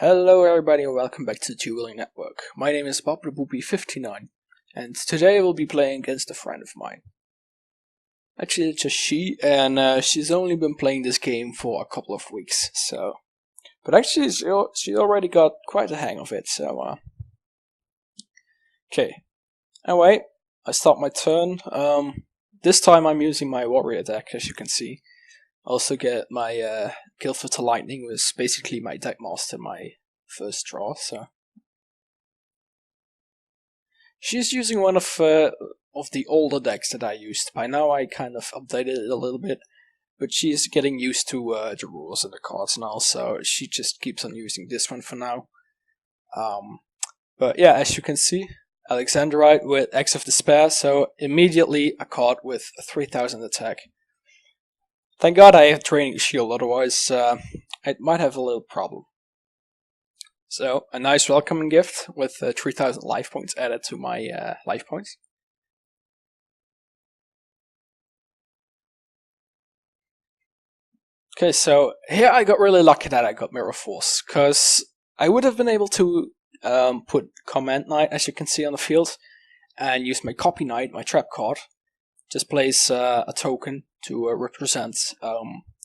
Hello everybody and welcome back to the Dueling Network. My name is Bob the Boopy59 and today I will be playing against a friend of mine. Actually it's just she, and she's only been playing this game for a couple of weeks, so... But actually she already got quite a hang of it, so... Okay. Anyway, I start my turn. This time I'm using my warrior deck, as you can see. I also get my Guild for Lightning, was basically my deck master, my first draw, so... She's using one of the older decks that I used. By now I kind of updated it a little bit, but she's getting used to the rules and the cards now, so she just keeps on using this one for now. But yeah, as you can see, Alexandrite with X of Despair, so immediately a card with a 3000 attack. Thank God I have Training Shield, otherwise I might have a little problem. So, a nice welcoming gift with 3000 life points added to my life points. Okay, so here I got really lucky that I got Mirror Force, because I would have been able to put Command Knight, as you can see on the field, and use my Copy Knight, my trap card. Just place a token to represent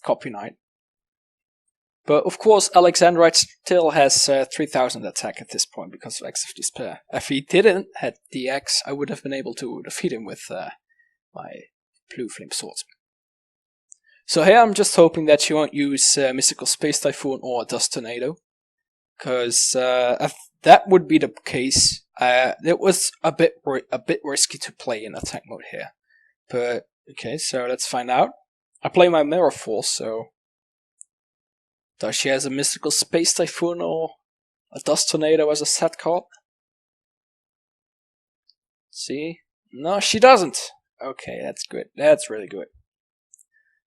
Copy Knight. But of course, Alexandrite still has 3000 attack at this point because of X of Despair. If he didn't have the X, I would have been able to defeat him with my Blue Flame Swordsman. So here I'm just hoping that she won't use Mystical Space Typhoon or Dust Tornado, because if that would be the case, it was a bit risky to play in attack mode here. But okay, so let's find out. I play my Mirror Force, so does she has a Mystical Space Typhoon or a Dust Tornado as a set card? See? No, she doesn't. Okay, that's good. That's really good.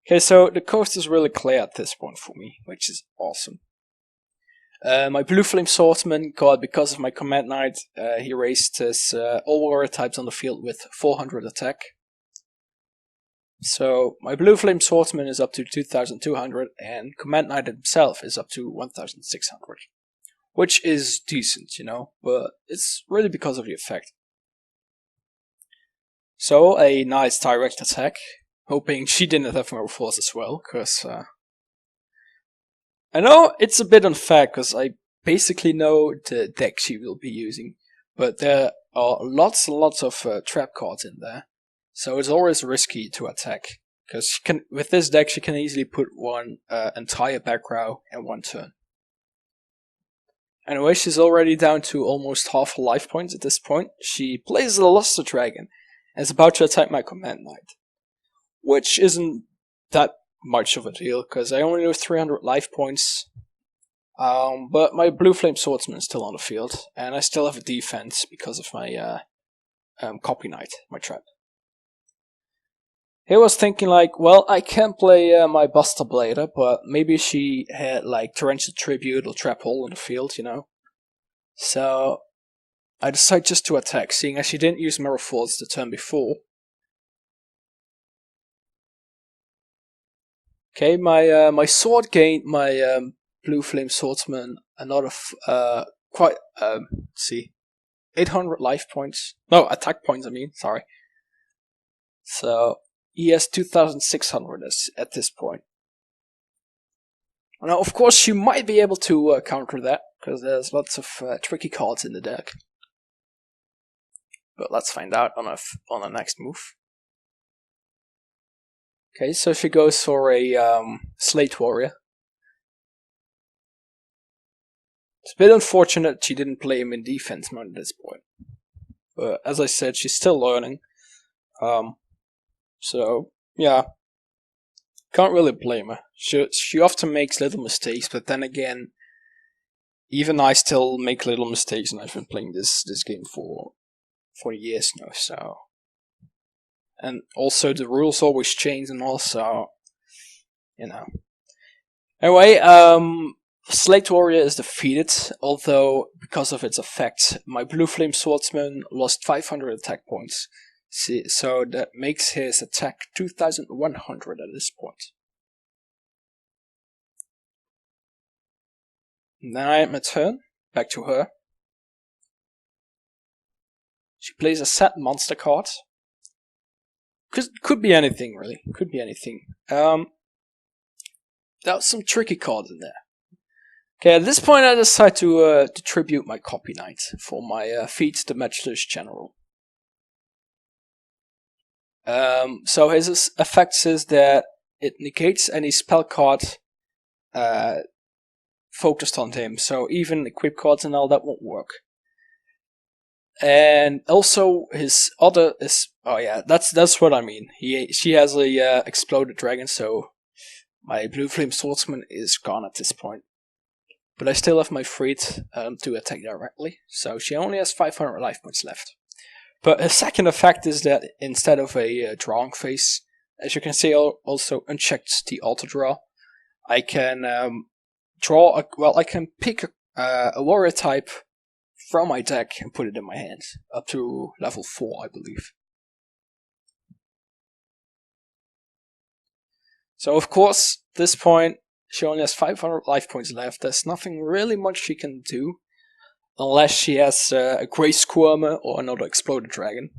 Okay, so the coast is really clear at this point for me, which is awesome. My Blue Flame Swordsman got, because of my Command Knight, he raised his all warrior types on the field with 400 attack. So my Blue Flame Swordsman is up to 2200 and Command Knight himself is up to 1600. Which is decent, you know, but it's really because of the effect. So a nice direct attack, hoping she didn't have Mirror Force as well, because I know it's a bit unfair, because I basically know the deck she will be using, but there are lots and lots of trap cards in there. So it's always risky to attack, because with this deck she can easily put one entire back row in one turn. Anyway, she's already down to almost half her life points at this point. She plays the Luster Dragon and is about to attack my Command Knight, which isn't that much of a deal, because I only have 300 life points. But my Blue Flame Swordsman is still on the field, and I still have a defense because of my Copy Knight, my trap. He was thinking like, well, I can play my Buster Blader, but maybe she had like Torrential Tribute or Trap Hole in the field, you know. So I decided just to attack, seeing as she didn't use Mirror Force the turn before. Okay, my sword gained my Blue Flame Swordsman another quite let's see, 800 life points. No, attack points. I mean, sorry. So he has 2600 at this point. Now, of course, she might be able to counter that, because there's lots of tricky cards in the deck. But let's find out on the next move. Okay, so she goes for a Slate Warrior. It's a bit unfortunate she didn't play him in defense mode at this point. But as I said, she's still learning. So, yeah. Can't really blame her. She often makes little mistakes, but then again, even I still make little mistakes, and I've been playing this game for years now, so... And also the rules always change, and also, you know. Anyway, Slate Warrior is defeated, although because of its effect, my Blue Flame Swordsman lost 500 attack points. See, so that makes his attack 2100 at this point. Then I end my turn. Back to her. She plays a set monster card. Could be anything, really. Could be anything. There was some tricky cards in there. Okay, at this point I decide to tribute my Copy Knight for my feat the Matchless General. So his effects is that it negates any spell card focused on him, so even equip cards and all that won't work. And also his other is, oh yeah, that's what I mean. She has a exploded dragon, so my Blue Flame Swordsman is gone at this point. But I still have my Freed to attack directly, so she only has 500 life points left. But a second effect is that instead of a drawing phase, as you can see, I also unchecked the auto draw. I can I can pick a warrior type from my deck and put it in my hand, up to level 4, I believe. So of course, at this point, she only has 500 life points left. There's nothing really much she can do, unless she has a Grey Squirmer or another Exploded Dragon.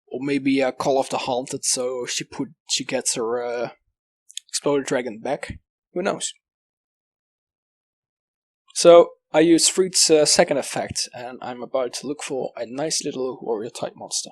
Or maybe a Call of the Haunted, so she gets her Exploded Dragon back. Who knows? So I use Freed's second effect, and I'm about to look for a nice little warrior type monster.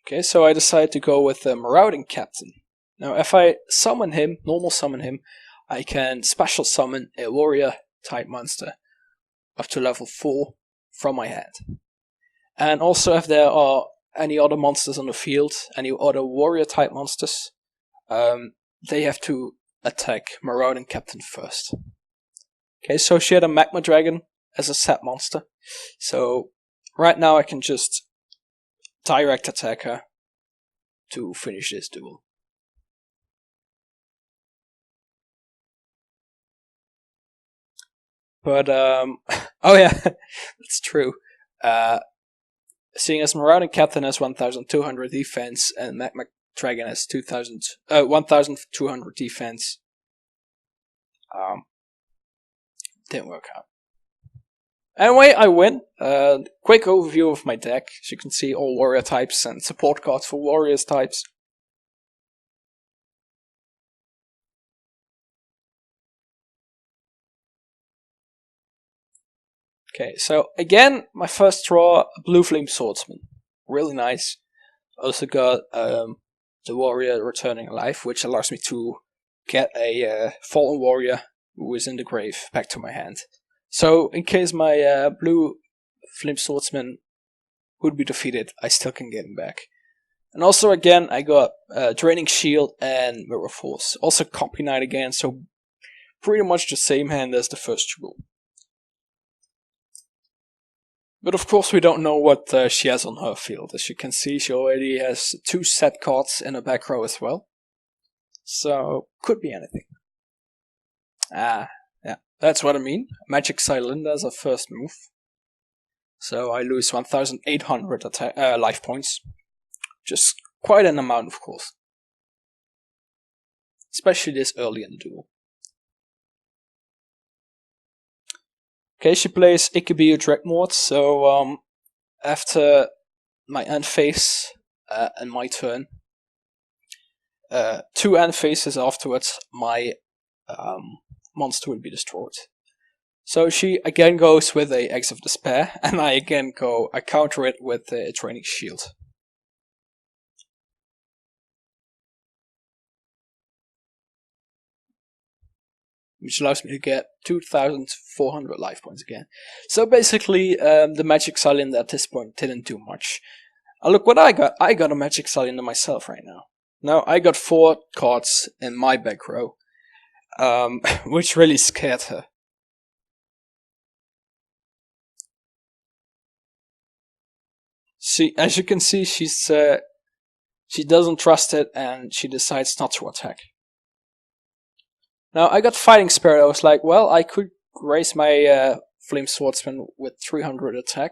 Okay, so I decide to go with the Marauding Captain. Now, if I summon him, normal summon him, I can special summon a warrior type monster up to level 4 from my hand. And also, if there are any other monsters on the field, any other warrior type monsters, they have to attack Marauding Captain first. Okay, so she had a Magma Dragon as a set monster. So right now I can just direct attack her to finish this duel. But, oh yeah, that's true. Seeing as Marauding Captain has 1200 defense and Magma Dragon has 1200 defense, didn't work out. Anyway, I win. Quick overview of my deck. As you can see, all warrior types and support cards for warriors types. Okay, so again, my first draw, Blue Flame Swordsman. Really nice. Also got the warrior returning alive, which allows me to get a fallen warrior who is in the grave back to my hand. So in case my Blue Flame Swordsman would be defeated, I still can get him back. And also again, I got Draining Shield and Mirror Force. Also Copy Knight again, so pretty much the same hand as the first duel. But of course we don't know what she has on her field. As you can see, she already has 2 set cards in her back row as well. So, could be anything. Yeah, that's what I mean. Magic Cylinder as a first move. So I lose 1800 life points. Just quite an amount, of course. Especially this early in the duel. Okay, she plays Ikebio Dreadmort, so after my end phase and my turn, 2 end phases afterwards, my monster will be destroyed. So she again goes with a Eggs of Despair, and I counter it with a Draining Shield. Which allows me to get 2400 life points again. So basically, the Magic Cylinder at this point didn't do much. Look what I got. I got a Magic Cylinder myself right now. Now, I got 4 cards in my back row, which really scared her. As you can see, she doesn't trust it, and she decides not to attack. Now, I got Fighting Spirit. I was like, well, I could raise my Flame Swordsman with 300 attack,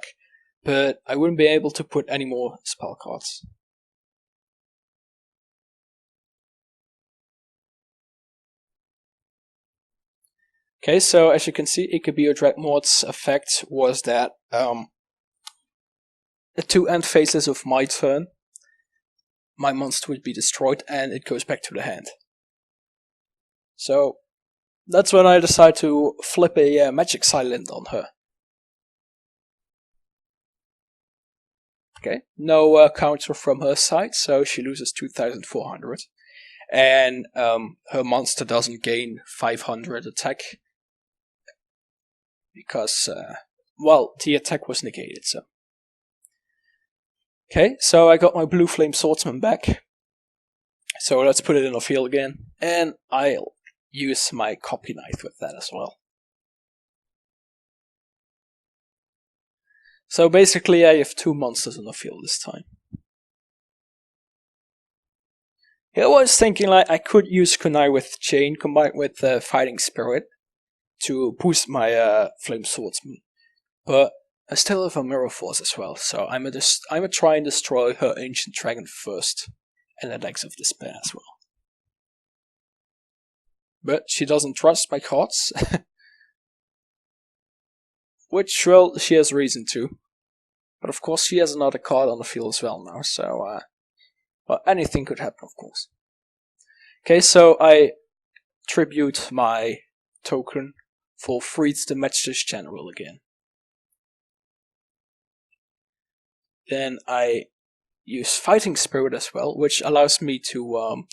but I wouldn't be able to put any more spell cards. Okay, so as you can see, Ikebio Dreadmord's effect was that the two end phases of my turn, my monster would be destroyed and it goes back to the hand. So that's when I decide to flip a Magic Silent on her. Okay, no counter from her side, so she loses 2,400. And her monster doesn't gain 500 attack. Because, well, the attack was negated, so. Okay, so I got my Blue Flame Swordsman back. So let's put it in the field again. And I'll use my Copy Knight with that as well. So basically I have two monsters in the field this time. I was thinking like I could use Kunai with Chain combined with Fighting Spirit to boost my Flame Swordsman. But I still have a Mirror Force as well, so I'm gonna try and destroy her Ancient Dragon first, and the Decks of Despair as well. But she doesn't trust my cards, which, well, she has reason to. But of course she has another card on the field as well now, so well, anything could happen, of course. Okay, so I tribute my token for Freed's the Matchless General again. Then I use Fighting Spirit as well, which allows me to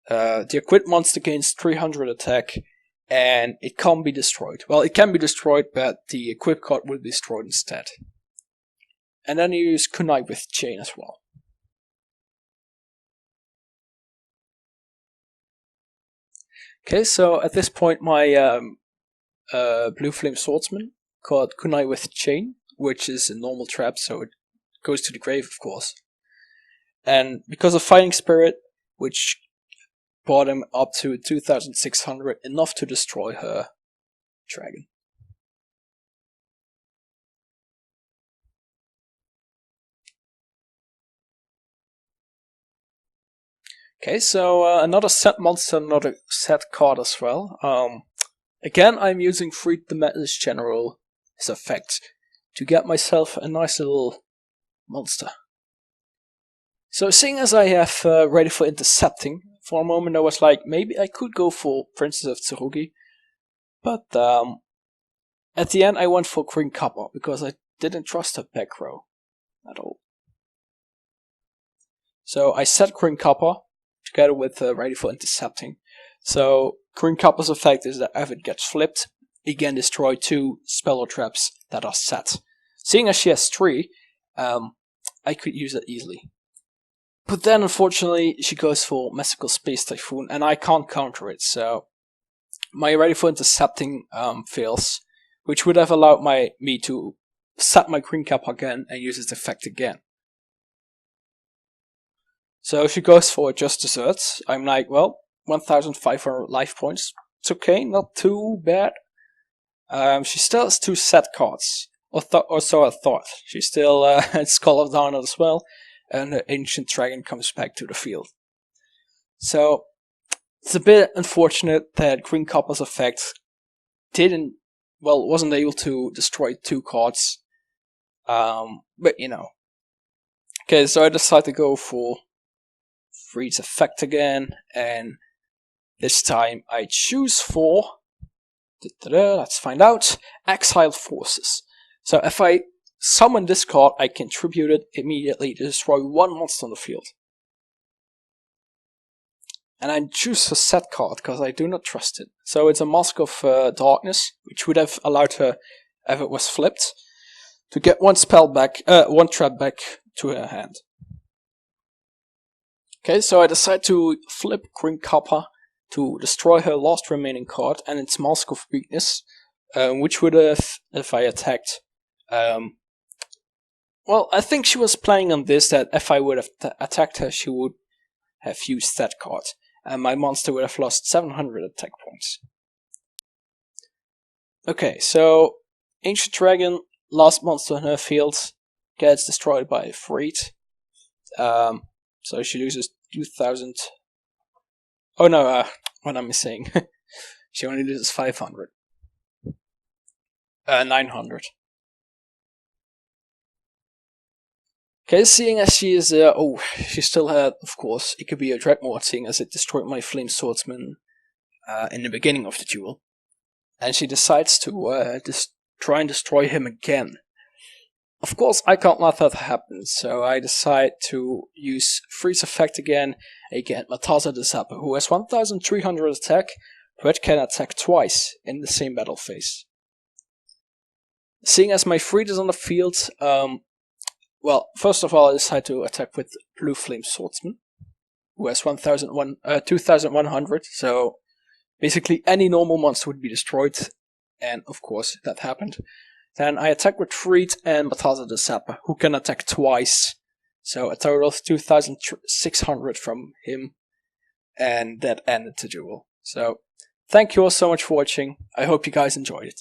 the equipped monster gains 300 attack, and it can't be destroyed. Well, it can be destroyed, but the equipped card will be destroyed instead. And then you use Kunai with Chain as well. Okay, so at this point my Blue Flame Swordsman called Kunai with Chain, which is a normal trap, so it goes to the grave, of course. And because of Fighting Spirit, which brought him up to 2,600, enough to destroy her dragon. Okay, so another set monster, another set card as well. Again, I'm using Freed the Madness General as effect to get myself a nice little monster. So seeing as I have ready for intercepting, for a moment I was like, maybe I could go for Princess of Tsurugi, but at the end I went for Green Copper because I didn't trust her back row at all. So I set Green Copper together with ready for intercepting. So Green Copper's effect is that if it gets flipped, it can destroy two spell or traps that are set. Seeing as she has 3, I could use it easily. But then unfortunately she goes for Mystical Space Typhoon and I can't counter it, so my ready for intercepting fails, which would have allowed me to set my Green Cap again and use its effect again. So she goes for Just Desserts. I'm like, well, 1,500 life points. It's okay, not too bad. She still has 2 set cards, or so I thought. She still has Skull of Dharna as well, and the Ancient Dragon comes back to the field. So it's a bit unfortunate that Green Copper's effect wasn't able to destroy 2 cards. But you know. Okay, so I decided to go for Freed's effect again, and this time I choose for, let's find out, Exiled Forces. So if I summon this card, I can tribute it immediately to destroy 1 monster on the field. And I choose a set card because I do not trust it. So it's a Mask of Darkness, which would have allowed her, if it was flipped, to get 1 spell back, 1 trap back to her hand. Okay, so I decide to flip Green Copper to destroy her last remaining card and its Mask of Weakness, which would have, if I attacked, well, I think she was planning on this, that if I would have attacked her, she would have used that card, and my monster would have lost 700 attack points. Okay, so Ancient Dragon, last monster on her field, gets destroyed by a Freed. So she loses 2,000. Oh no, what am I saying? She only loses 500. 900. Okay, seeing as she is, she still had, of course, it could be a Dreadmort, seeing as it destroyed my Flame Swordsman in the beginning of the duel. And she decides to try and destroy him again. Of course, I can't let that happen, so I decide to use Freeze Effect again Matasa the Zapper, who has 1300 attack, but can attack twice in the same battle phase. Seeing as my Freed is on the field, well, first of all, I decide to attack with Blue Flame Swordsman, who has 2100, so basically any normal monster would be destroyed, and of course that happened. Then I attack with Freed and Matasa the Zapper, who can attack twice, so a total of 2600 from him, and that ended the duel. So, thank you all so much for watching, I hope you guys enjoyed it.